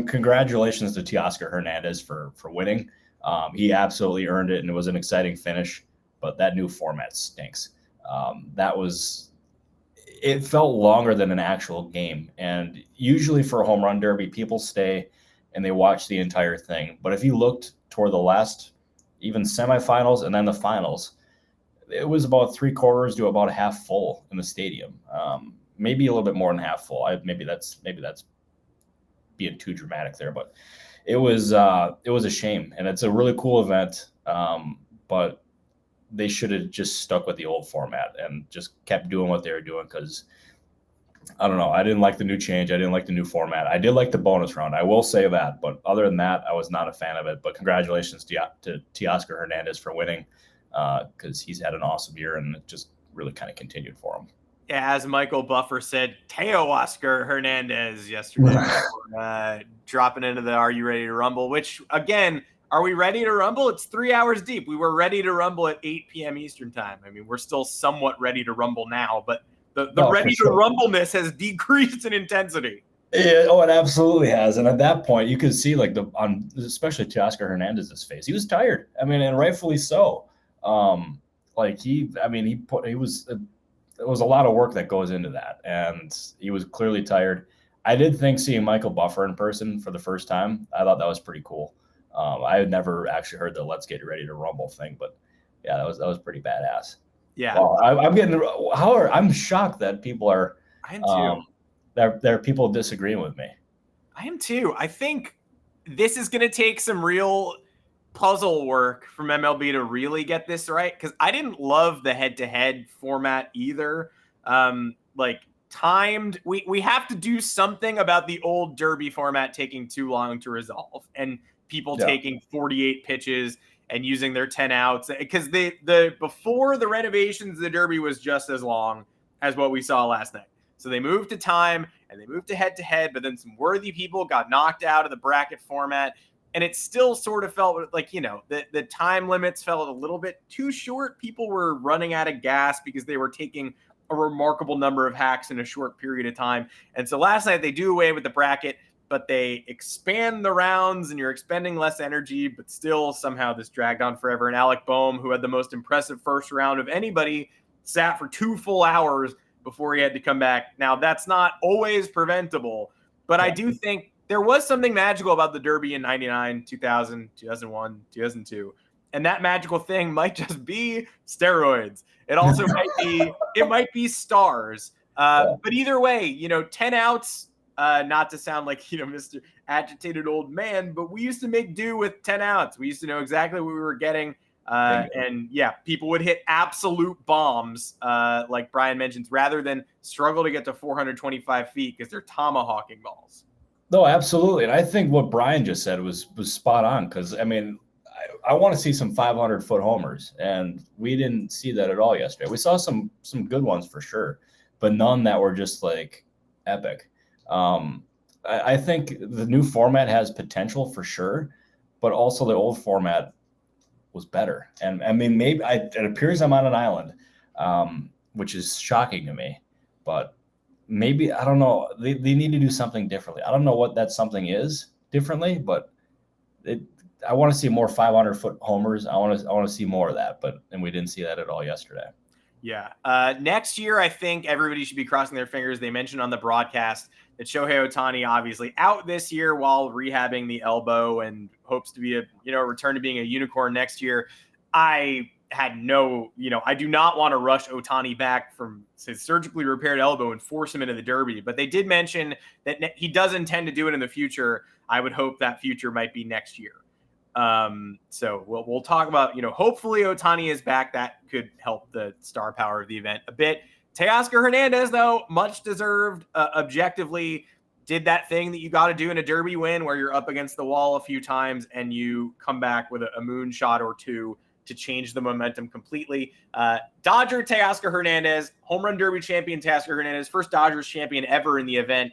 congratulations to Teoscar Hernandez for winning. He absolutely earned it, and it was an exciting finish. But that new format stinks. It felt longer than an actual game. And usually for a home run derby, people stay and they watch the entire thing. But if you looked toward the last, even semifinals and then the finals, it was about 3/4 to about half full in the stadium. Maybe a little bit more than half full. Maybe that's being too dramatic there, but it was a shame. And it's a really cool event. But they should have just stuck with the old format and just kept doing what they were doing, because I don't know. I didn't like the new change. I didn't like the new format. I did like the bonus round. I will say that. But other than that, I was not a fan of it. But congratulations to Teoscar Hernandez for winning, because he's had an awesome year, and it just really kind of continued for him. Yeah, as Michael Buffer said, Teoscar Hernandez yesterday, dropping into the Are You Ready to Rumble, which, again, are we ready to rumble? It's 3 hours deep. We were ready to rumble at 8 p.m. Eastern time. I mean, we're still somewhat ready to rumble now, but the ready to rumbleness has decreased in intensity. Yeah, it absolutely has. And at that point, you could see especially Teoscar Hernandez's face. He was tired. I mean, and rightfully so. It was a lot of work that goes into that, and he was clearly tired. I did think seeing Michael Buffer in person for the first time, I thought that was pretty cool. I had never actually heard the "Let's Get Ready to Rumble" thing, but yeah, that was pretty badass. Yeah, I'm shocked that people are. I am too. There are people disagreeing with me. I am too. I think this is going to take some real puzzle work from MLB to really get this right, because I didn't love the head-to-head format either. Timed. We have to do something about the old Derby format taking too long to resolve, and people taking 48 pitches and using their 10 outs, because before the renovations, the Derby was just as long as what we saw last night. So they moved to time and they moved to head, but then some worthy people got knocked out of the bracket format, and it still sort of felt like, the time limits felt a little bit too short. People were running out of gas because they were taking a remarkable number of hacks in a short period of time. And so last night they do away with the bracket, but they expand the rounds and you're expending less energy, but still somehow this dragged on forever. And Alec Boehm, who had the most impressive first round of anybody, sat for 2 full hours before he had to come back. Now, that's not always preventable, but I do think there was something magical about the Derby in 99, 2000, 2001, 2002. And that magical thing might just be steroids. It also might be stars. But either way, 10 outs, not to sound like, Mr. agitated old man, but we used to make do with 10 outs. We used to know exactly what we were getting. And people would hit absolute bombs, like Brian mentions, rather than struggle to get to 425 feet because they're tomahawking balls. No, absolutely. And I think what Brian just said was spot on, because, I want to see some 500-foot homers, and we didn't see that at all yesterday. We saw some good ones for sure, but none that were just like epic. I think the new format has potential for sure, but also the old format was better. And maybe it appears I'm on an island, which is shocking to me, but maybe, I don't know, they need to do something differently. I don't know what that something is differently, but I want to see more 500-foot homers. I want to see more of that, and we didn't see that at all yesterday. Yeah. Next year, I think everybody should be crossing their fingers. They mentioned on the broadcast that Shohei Ohtani obviously out this year while rehabbing the elbow and hopes to be return to being a unicorn next year. I do not want to rush Ohtani back from his surgically repaired elbow and force him into the Derby, but they did mention that he does intend to do it in the future. I would hope that future might be next year. So we'll talk about, hopefully Ohtani is back. That could help the star power of the event a bit. Teoscar Hernandez, though, much deserved, objectively, did that thing that you got to do in a Derby win where you're up against the wall a few times and you come back with a moonshot or two to change the momentum completely. Dodger Teoscar Hernandez, home run Derby champion Teoscar Hernandez, first Dodgers champion ever in the event.